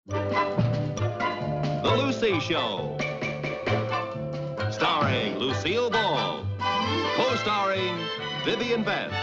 The Lucy Show. Starring Lucille Ball. Co-starring Vivian Vance.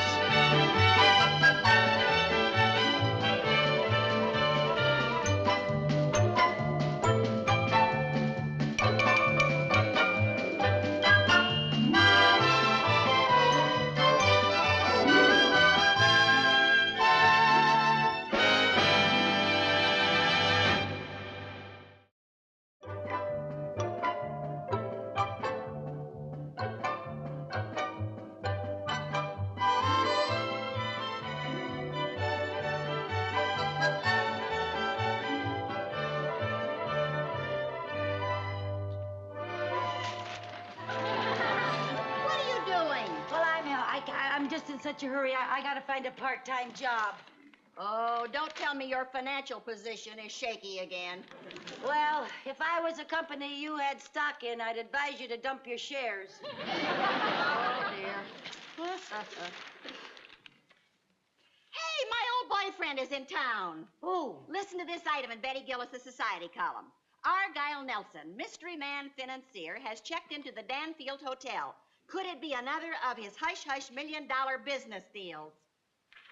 I'm just in such a hurry. I gotta find a part-time job. Oh, don't tell me your financial position is shaky again. Well, if I was a company you had stock in, I'd advise you to dump your shares. Oh, dear. Hey, my old boyfriend is in town. Who? Listen to this item in Betty Gillis' society column. Argyle Nelson, mystery man financier, has checked into the Danfield Hotel. Could it be another of his hush-hush $1-million business deals?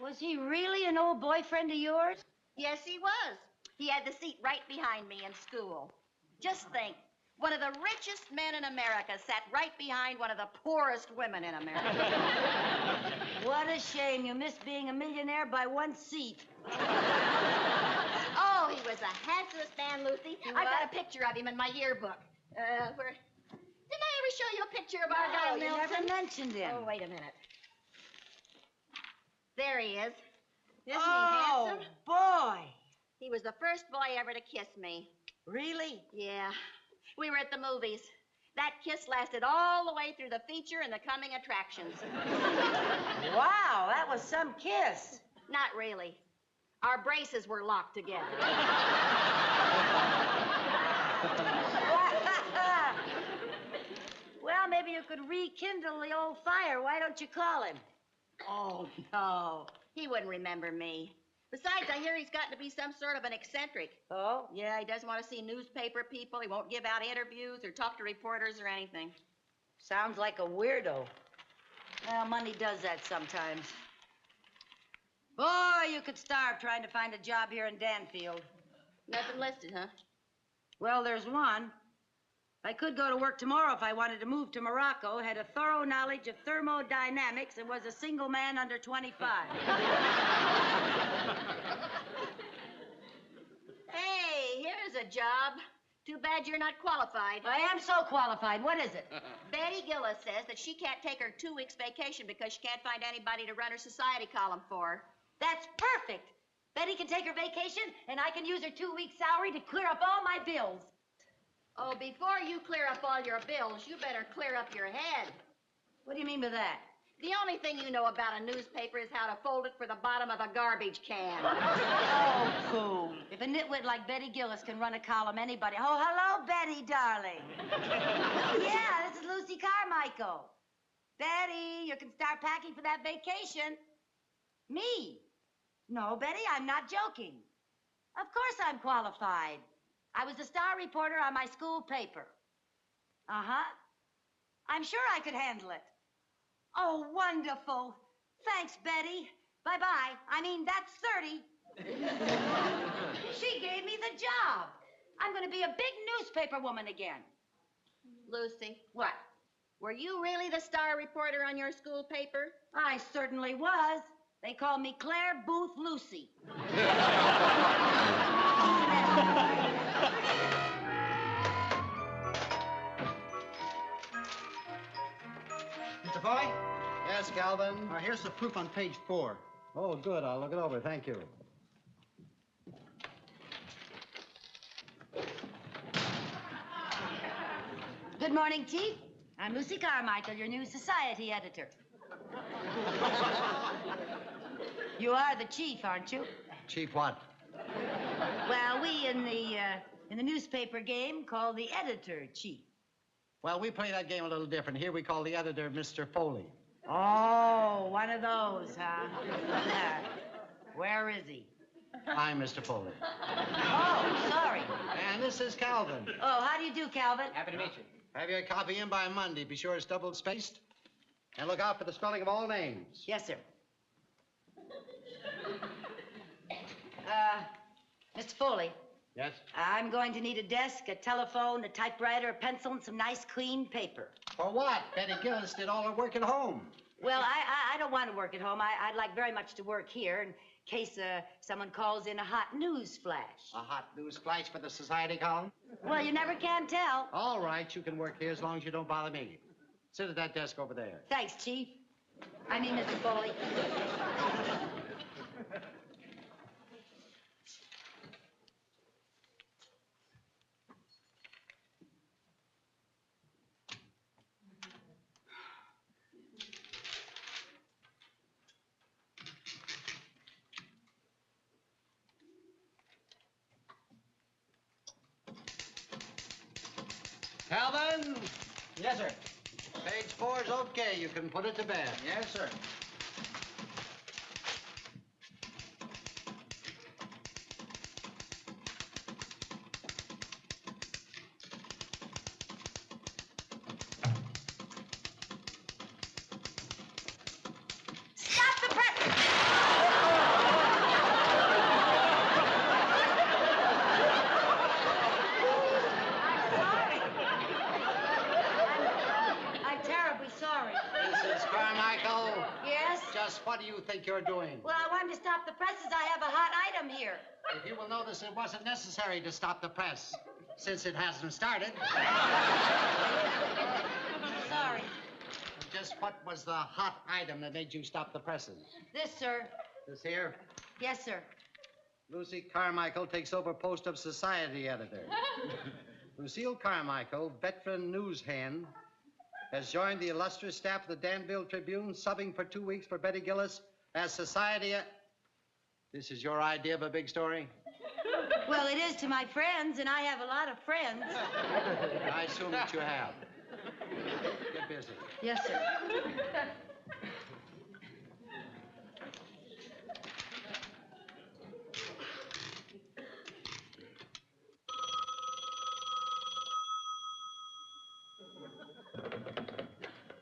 Was he really an old boyfriend of yours? Yes, he was. He had the seat right behind me in school. Just think, one of the richest men in America sat right behind one of the poorest women in America. What a shame. You missed being a millionaire by one seat. Oh, he was the handsomest man, Lucy. I've got a picture of him in my yearbook. Didn't I ever show you a picture of Argyle Nelson? You never mentioned him. Oh, wait a minute. There he is. Isn't he handsome? Oh, boy. He was the first boy ever to kiss me. Really? Yeah. We were at the movies. That kiss lasted all the way through the feature and the coming attractions. Wow, that was some kiss. Not really. Our braces were locked together. Well, maybe you could rekindle the old fire. Why don't you call him? Oh, no. He wouldn't remember me. Besides, I hear he's gotten to be some sort of an eccentric. Oh? Yeah, he doesn't want to see newspaper people. He won't give out interviews or talk to reporters or anything. Sounds like a weirdo. Well, money does that sometimes. Boy, you could starve trying to find a job here in Danfield. Nothing listed, huh? Well, there's one. I could go to work tomorrow if I wanted to move to Morocco, had a thorough knowledge of thermodynamics, and was a single man under 25. Hey, here's a job. Too bad you're not qualified. I am so qualified. What is it? Betty Gillis says that she can't take her 2 weeks vacation because she can't find anybody to run her society column for her. That's perfect. Betty can take her vacation, and I can use her 2 weeks' salary to clear up all my bills. Oh, before you clear up all your bills, you better clear up your head. What do you mean by that? The only thing you know about a newspaper is how to fold it for the bottom of a garbage can. Oh, pooh. If a nitwit like Betty Gillis can run a column, anybody... Oh, hello, Betty, darling. Yeah, this is Lucy Carmichael. Betty, you can start packing for that vacation. Me? No, Betty, I'm not joking. Of course I'm qualified. I was the star reporter on my school paper. Uh-huh. I'm sure I could handle it. Oh, wonderful. Thanks, Betty. Bye-bye. I mean, that's 30. She gave me the job. I'm going to be a big newspaper woman again. Lucy. What? Were you really the star reporter on your school paper? I certainly was. They called me Claire Booth Lucy. Mr. Foley? Yes, Calvin? Here's the proof on page 4. Oh, good. I'll look it over. Thank you. Good morning, Chief. I'm Lucy Carmichael, your new society editor. You are the chief, aren't you? Chief what? Well, we in the newspaper game call the editor chief. Well, we play that game a little different. Here we call the editor Mr. Foley. Oh, one of those, huh? Where is he? I'm Mr. Foley. Oh, sorry. This is Calvin. Oh, how do you do, Calvin? Happy to meet you. Have your copy in by Monday. Be sure it's double-spaced. And look out for the spelling of all names. Yes, sir. Mr. Foley, Yes? I'm going to need a desk, a telephone, a typewriter, a pencil, and some nice clean paper. For what? Betty Gillis did all her work at home. Well, I don't want to work at home. I'd like very much to work here in case someone calls in a hot news flash. A hot news flash for the society column? Well, you never can tell. All right, you can work here as long as you don't bother me. Sit at that desk over there. Thanks, Chief. I mean, Mr. Foley. Calvin, Yes, sir. page 4 is okay. You can put it to bed. Yes, sir. Stop the press! I'm terribly sorry. Mrs. Carmichael, Yes? just what do you think you're doing? Well, I wanted to stop the presses. I have a hot item here. If you will notice, it wasn't necessary to stop the press, since it hasn't started. I'm sorry. Just what was the hot item that made you stop the presses? This, sir. This here? Yes, sir. Lucy Carmichael takes over post of society editor. Lucille Carmichael, veteran news hand, has joined the illustrious staff of the Danfield Tribune, subbing for 2 weeks for Betty Gillis as society. This is your idea of a big story? Well, it is to my friends, and I have a lot of friends. I assume that you have. Get busy. Yes, sir.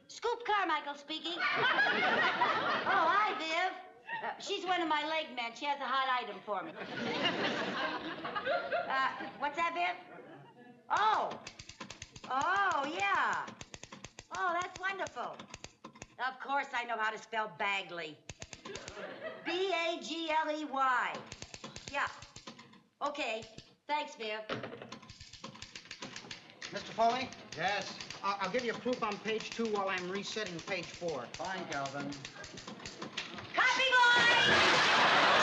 Scoop Carmichael speaking. Oh, hi, Viv. She's one of my leg men. She has a hot item for me. What's that, Viv? Oh. Oh, yeah. Oh, that's wonderful. Of course I know how to spell Bagley. B-A-G-L-E-Y. Yeah. Okay. Thanks, Viv. Mr. Foley, Yes? I'll give you proof on page 2 while I'm resetting page 4. Fine, Calvin. Copy, boy!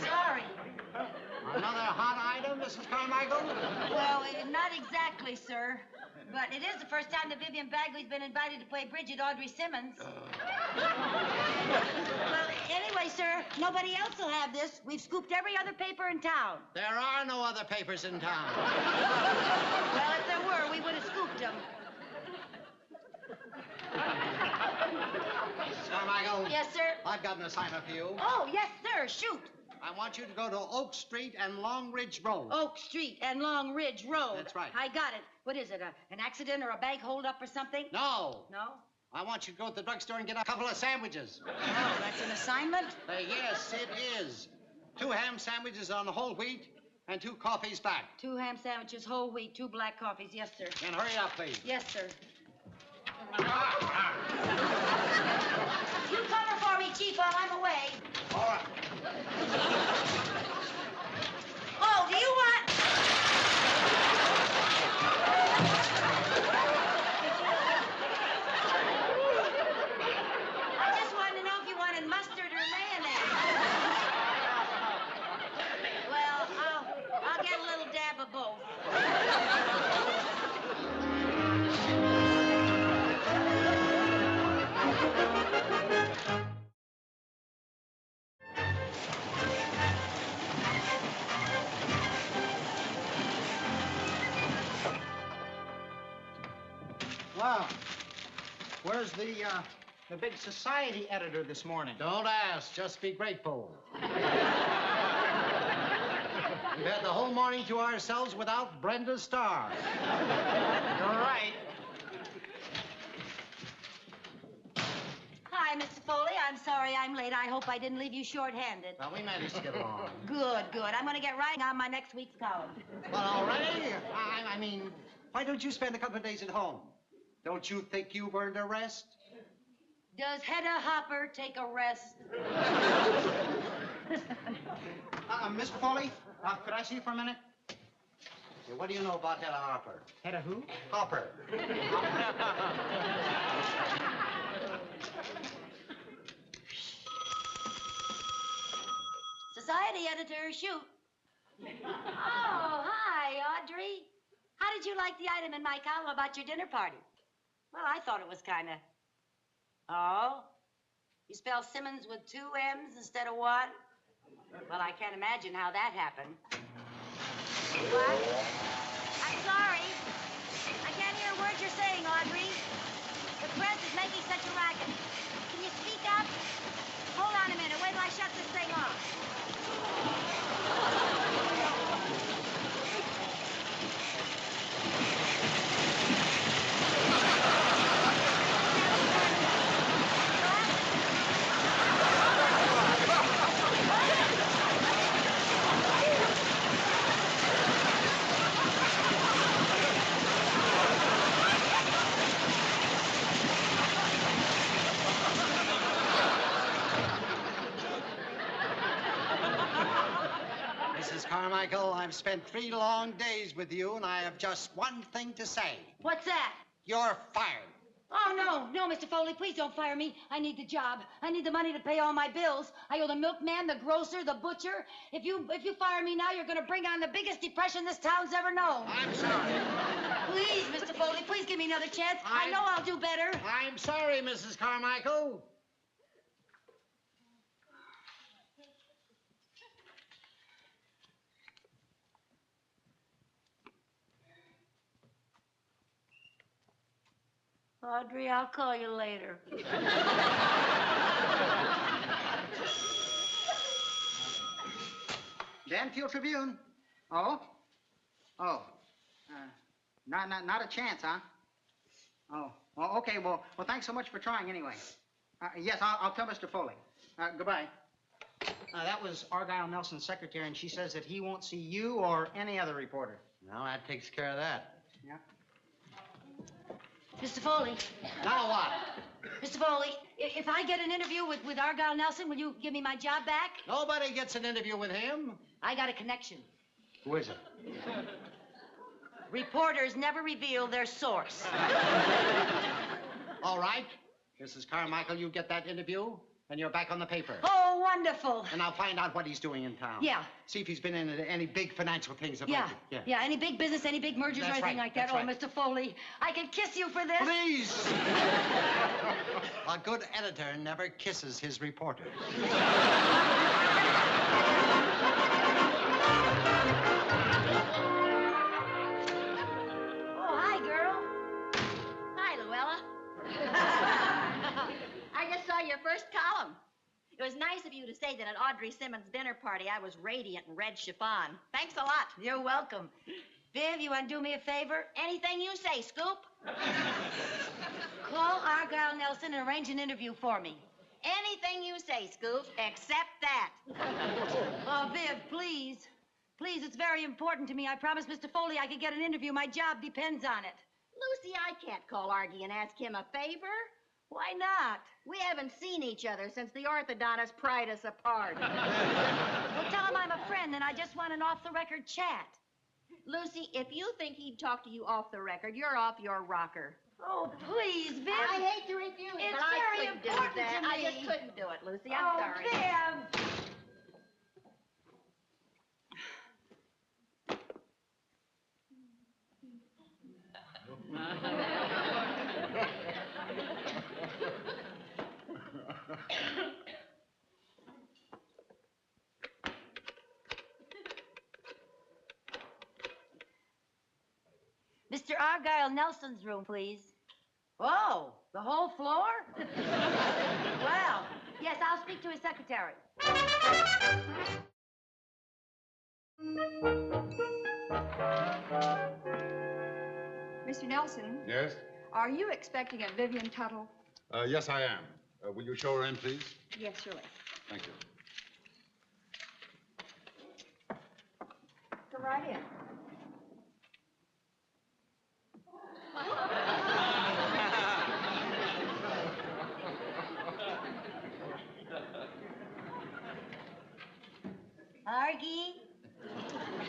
Sorry. Another hot item, Mrs. Carmichael? Well, not exactly, sir. But it is the first time that Vivian Bagley's been invited to play bridge at Audrey Simmons. Well, anyway, sir, nobody else will have this. We've scooped every other paper in town. There are no other papers in town. Well, if there were, we would have scooped them. Mrs. Carmichael? Yes, sir? I've got an assignment for you. Oh, yes, sir. Shoot. I want you to go to Oak Street and Long Ridge Road. Oak Street and Long Ridge Road. That's right. I got it. What is it, an accident or a bank holdup or something? No. No? I want you to go to the drugstore and get a couple of sandwiches. Oh, that's an assignment? Yes, it is. 2 ham sandwiches on whole wheat and 2 coffees black. 2 ham sandwiches, whole wheat, 2 black coffees. Yes, sir. And hurry up, please. Yes, sir. You cover for me, Chief, while I'm away. All right. Oh, do you want... I just wanted to know if you wanted mustard or mayonnaise. Well, I'll get a little dab of both. Well, where's the big society editor this morning? Don't ask, just be grateful. We've had the whole morning to ourselves without Brenda Starr. You're right. Hi, Mr. Foley. I'm sorry I'm late. I hope I didn't leave you short-handed. Well, we managed to get along. Good, good. I'm going to get writing on my next week's column. Well, already? I mean, why don't you spend a couple of days at home? Don't you think you've earned a rest? Does Hedda Hopper take a rest? Mr. Foley, could I see you for a minute? Yeah, what do you know about Hedda Hopper? Hedda who? Hopper. Society editor, shoot. Oh, hi, Audrey. How did you like the item in my column about your dinner party? Well, I thought it was kind of... Oh? You spell Simmons with 2 M's instead of 1? Well, I can't imagine how that happened. What? I'm sorry. I can't hear a word you're saying, Audrey. The press is making such a racket. Can you speak up? Hold on a minute. Wait till I shut this thing off. Mrs. Carmichael, I've spent 3 long days with you, and I have just one thing to say. What's that? You're fired. Oh, no, Mr. Foley, please don't fire me. I need the job. I need the money to pay all my bills. I owe the milkman, the grocer, the butcher. If you fire me now, you're going to bring on the biggest depression this town's ever known. I'm sorry. Please, Mr. Foley, please give me another chance. I know I'll do better. I'm sorry, Mrs. Carmichael. Audrey, I'll call you later. Danfield Tribune. Oh? Oh. Not a chance, huh? Oh. Well, okay. Well, thanks so much for trying anyway. Yes, I'll tell Mr. Foley. Goodbye. That was Argyle Nelson's secretary, and she says that he won't see you or any other reporter. Now that takes care of that. Yeah. Mr. Foley. Now what? Mr. Foley, if I get an interview with Argyle Nelson, will you give me my job back? Nobody gets an interview with him. I got a connection. Who is it? Reporters never reveal their source. All right. Mrs. Carmichael, you get that interview, and you're back on the paper. Oh, wonderful. And I'll find out what he's doing in town. Yeah. See if he's been in any big financial things of Yeah. late. Yeah, any big business, any big mergers That's or anything right, like that. that's Oh, right. Mr. Foley, I can kiss you for this. Please! A good editor never kisses his reporters. Oh, hi, girl. Hi, Luella. I just saw your first column. It was nice of you to say that at Audrey Simmons' dinner party I was radiant in red chiffon. Thanks a lot. You're welcome. Viv, you want to do me a favor? Anything you say, Scoop. Call Argyle Nelson and arrange an interview for me. Anything you say, Scoop, except that. Oh, Viv, please. Please, it's very important to me. I promised Mr. Foley I could get an interview. My job depends on it. Lucy, I can't call Argy and ask him a favor. Why not? We haven't seen each other since the orthodontist pried us apart. Well, tell him I'm a friend and I just want an off-the-record chat. Lucy, if you think he'd talk to you off the record, you're off your rocker. Oh, please, Viv. I hate to refuse, It's but I very couldn't do important that. to I me. just couldn't do it, Lucy. I'm sorry. Viv. Mr. Argyle Nelson's room, please. Oh, the whole floor? Well, yes, I'll speak to his secretary. Mr. Nelson, Yes? are you expecting a Vivian Tuttle? Yes, I am. Will you show her in, please? Yes, surely. Thank you. Come right in. Argy?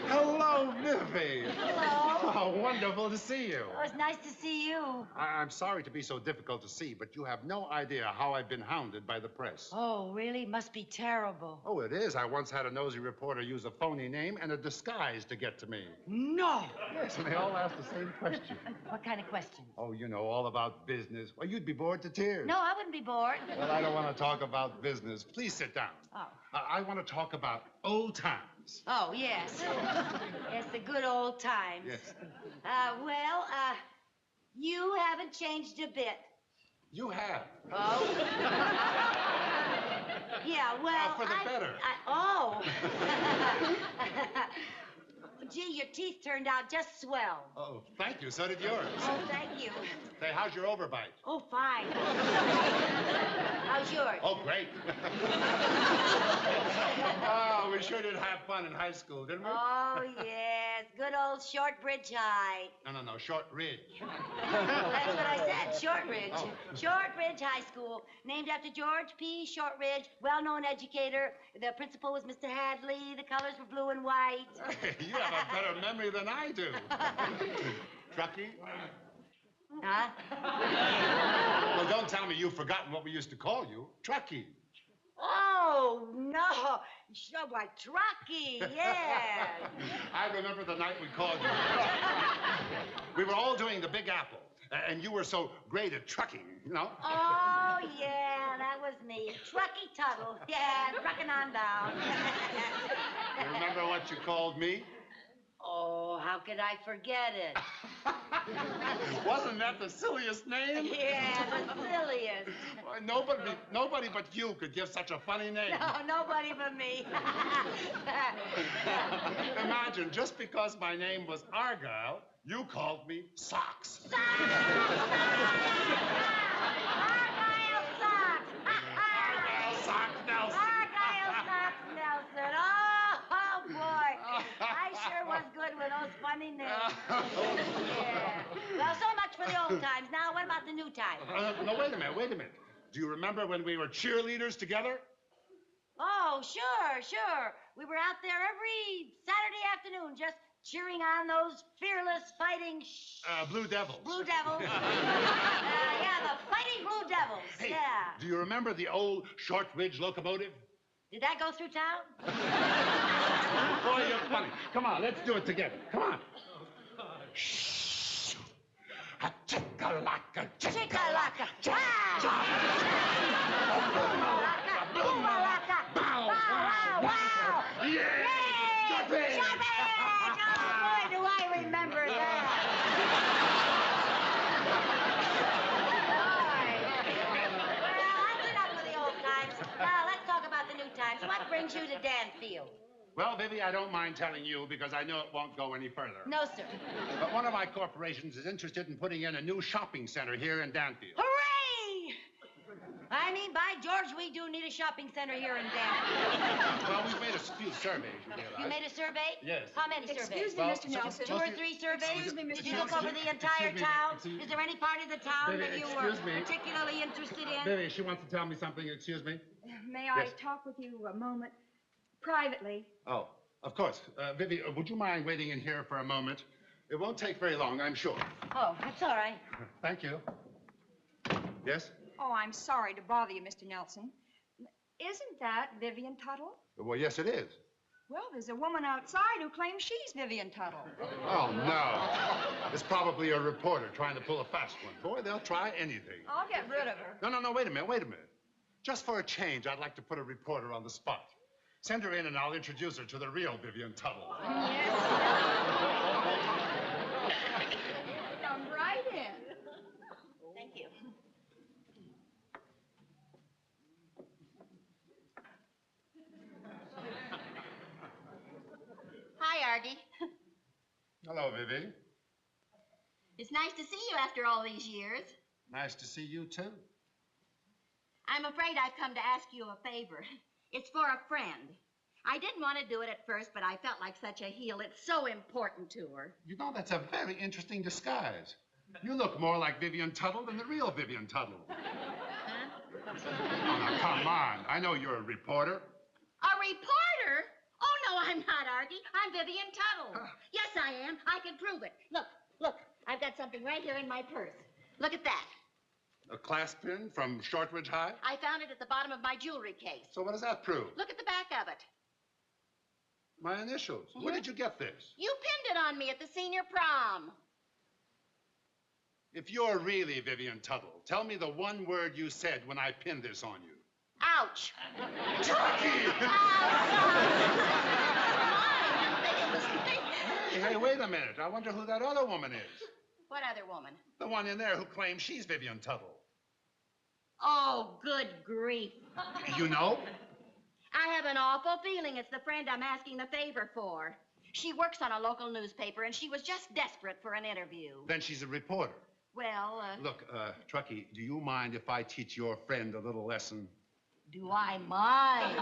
Hello, Vivi. Hello. Oh, wonderful to see you. Oh, it's nice to see you. I'm sorry to be so difficult to see, but you have no idea how I've been hounded by the press. Oh, really? Must be terrible. Oh, it is. I once had a nosy reporter use a phony name and a disguise to get to me. No. Yes, and they all asked the same question. What kind of questions? Oh, you know, all about business. Well, you'd be bored to tears. No, I wouldn't be bored. Well, I don't want to talk about business. Please sit down. Oh. I want to talk about old times. Oh, yes. Yes, the good old times. Yes. Well, you haven't changed a bit. You have. Oh. Yeah, well, for the better. Oh. Gee, your teeth turned out just swell. Oh, thank you. So did yours. Oh, thank you. Say, how's your overbite? Oh, fine. How's yours? Oh, great. Oh, we sure did have fun in high school, didn't we? Oh, yes. Good old Shortbridge High. No, Short Ridge. That's what I said, Shortridge. Oh. Shortridge High School, named after George P. Shortridge, well-known educator. The principal was Mr. Hadley. The colors were blue and white. You have a better memory than I do. Truckee? Huh? Well, don't tell me you've forgotten what we used to call you. Truckee. Oh, no. Sure, why, Truckee, yeah. I remember the night we called you. We were all doing the Big Apple, and you were so great at trucking, you know? Oh, yeah, that was me. Truckee Tuttle. Yeah, trucking on down. You remember what you called me? Oh, how could I forget it? Wasn't that the silliest name? Yeah, the silliest. Why, nobody but you could give such a funny name. No, nobody but me. Imagine, just because my name was Argyle, you called me Socks. Argyle Socks. Argyle Socks Nelson. Argyle Socks Nelson. Oh, boy. I sure was good with those funny names. Yeah. Well, so much for the old times. Now, what about the new times? No, wait a minute. Do you remember when we were cheerleaders together? Oh, sure. We were out there every Saturday afternoon just cheering on those fearless fighting Blue Devils. Blue Devils. Yeah, the fighting Blue Devils. Hey, Yeah. do you remember the old Shortridge locomotive? Did that go through town? Boy, you're funny. Come on, let's do it together. Come on. Shh. A chicka-lacka, Chicka-lacka. Wow. Yeah! Yay! Jumping! Oh, boy, do I remember that. Well, that's enough of the old times. Now, let's talk about the new times. What brings you to Danfield? Well, Vivi, I don't mind telling you because I know it won't go any further. No, sir. But one of my corporations is interested in putting in a new shopping center here in Danfield. Hooray! I mean, by George, we do need a shopping center here in Danfield. Well, we've made a few surveys, you realize. You made a survey? Yes. How many Excuse surveys? me, Well, Mr. Nelson. 2 or 3 surveys? Excuse me, Mr. Did you look Nelson. over the entire Excuse me. town? Excuse- Is there any part of the town Baby, that you were excuse me. particularly interested in? Vivi, she wants to tell me something. Excuse me. May I Yes. talk with you a moment privately? Oh, of course. Vivi, would you mind waiting in here for a moment? It won't take very long, I'm sure. Oh, that's all right. Thank you. Yes? Oh, I'm sorry to bother you, Mr. Nelson. Isn't that Vivian Tuttle? Well, yes, it is. Well, there's a woman outside who claims she's Vivian Tuttle. Oh, no. It's probably a reporter trying to pull a fast one. Boy, they'll try anything. I'll get rid of her. No, wait a minute. Just for a change, I'd like to put a reporter on the spot. Send her in and I'll introduce her to the real Vivian Tuttle. Yes. Come right in. Thank you. Hello, Vivi. It's nice to see you after all these years. Nice to see you, too. I'm afraid I've come to ask you a favor. It's for a friend. I didn't want to do it at first, but I felt like such a heel. It's so important to her. You know, that's a very interesting disguise. You look more like Vivian Tuttle than the real Vivian Tuttle. Huh? Oh, now, come on. I know you're a reporter. A reporter? Oh, no, I'm not, Artie. I'm Vivian Tuttle. Yes, I am. I can prove it. Look. I've got something right here in my purse. Look at that. A clasp-pin from Shortridge High? I found it at the bottom of my jewelry case. So what does that prove? Look at the back of it. My initials. Where did you get this? You pinned it on me at the senior prom. If you're really Vivian Tuttle, tell me the one word you said when I pinned this on you. Ouch. Chucky! Hey, wait a minute. I wonder who that other woman is. What other woman? The one in there who claims she's Vivian Tuttle. Oh, good grief. You know? I have an awful feeling it's the friend I'm asking the favor for. She works on a local newspaper, and she was just desperate for an interview. Then she's a reporter. Well, Look, Truckee, do you mind if I teach your friend a little lesson? do I mind?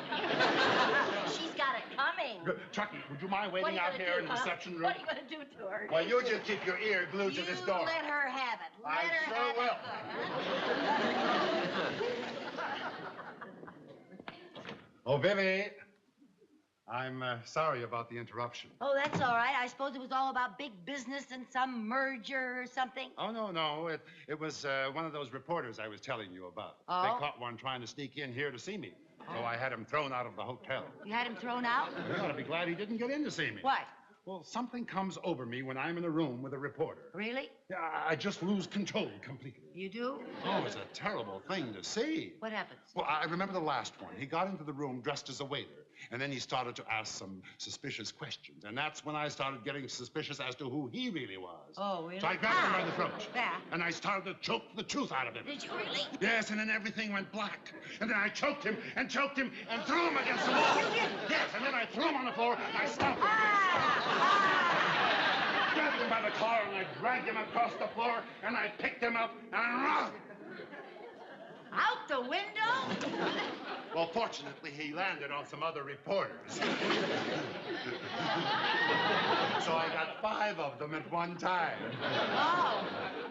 She's got it coming. Truckee, would you mind What are waiting you out gonna here do, in the huh? reception room? What are you going to do to her? Well, you just keep your ear glued to this door. You let her have it. Let I her sure have will. it. Oh, Vivi, I'm sorry about the interruption. Oh, that's all right. I suppose it was all about big business and some merger or something. Oh, no. It was one of those reporters I was telling you about. Oh? They caught one trying to sneak in here to see me. So I had him thrown out of the hotel. You had him thrown out? You ought to be glad he didn't get in to see me. What? Well, something comes over me when I'm in a room with a reporter. Really? Yeah, I just lose control completely. You do? Oh, it's a terrible thing to see. What happens? Well, I remember the last one. He got into the room dressed as a waiter, and then he started to ask some suspicious questions. And that's when I started getting suspicious as to who he really was. Oh, really? So I grabbed him by the throat. Yeah. And I started to choke the truth out of him. Did you really? Yes, and then everything went black. And then I choked him and threw him against the wall. You did? Yes, and then I threw him on the floor and I stopped him. Grabbed him by the collar and I dragged him across the floor and I picked him up and Out the window? Well, fortunately, he landed on some other reporters. So I got 5 of them at one time. Oh.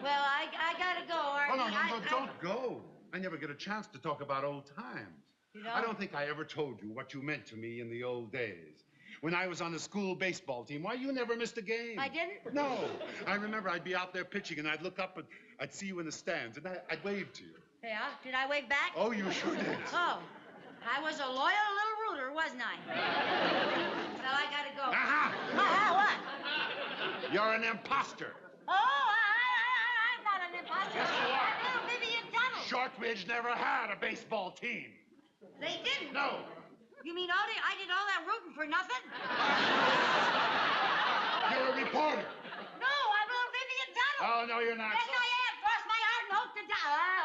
Well, I gotta go, Artie. Oh, no, don't go. I never get a chance to talk about old times. You know? I don't think I ever told you what you meant to me in the old days. When I was on the school baseball team, why, you never missed a game. I didn't? No. I remember I'd be out there pitching, and I'd look up, and I'd see you in the stands, and I'd wave to you. Yeah? Did I wave back? Oh, you sure did. Oh. I was a loyal little rooter, wasn't I? Well, I gotta go. Aha! What? You're an imposter. Oh, I'm not an imposter. Yes, you are. I'm little Vivian Tuttle. Shortridge never had a baseball team. They didn't? No. You mean I did all that rooting for nothing? You're a reporter. No, I'm little Vivian Tuttle. Oh, no, you're not. Yes, I am. Cross my heart and hope to die.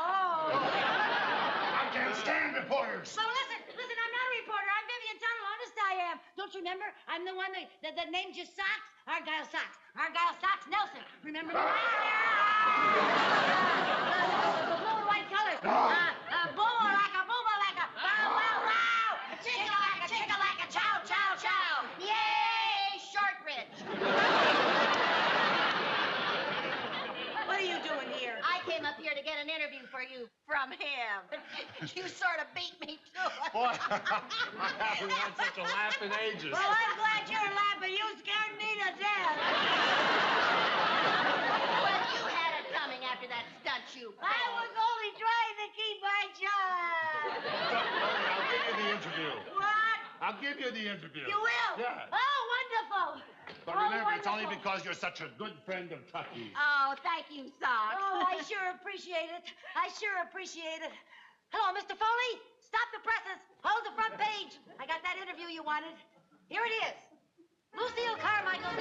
I can't stand reporters. So listen, I'm not a reporter. I'm Vivian Tuttle. Honest, I am. Don't you remember? I'm the one that named you Socks. Argyle Socks. Argyle Socks Nelson. Remember the blue and white colors. Boomalaka, wow, wow, wow. Chicka-lacka, chow, chow, chow. Yay, Shortridge. What are you doing here? I came up here to get an interview for you from him. You sort of beat me to it. Boy, I haven't had such a laugh in ages. Well, I'm glad you're laughing. You scared me to death. Well, you had it coming after that stunt you pulled. I was only trying to keep my job. Don't worry, I'll give you the interview. What? I'll give you the interview. You will? Yeah. Oh, wonderful. But remember, it's only because you're such a good friend of Truckee's. Oh, thank you, Socks. Oh, I sure appreciate it. I sure appreciate it. Hello, Mr. Foley. Stop the presses. Hold the front page. I got that interview you wanted. Here it is. Lucille Carmichael.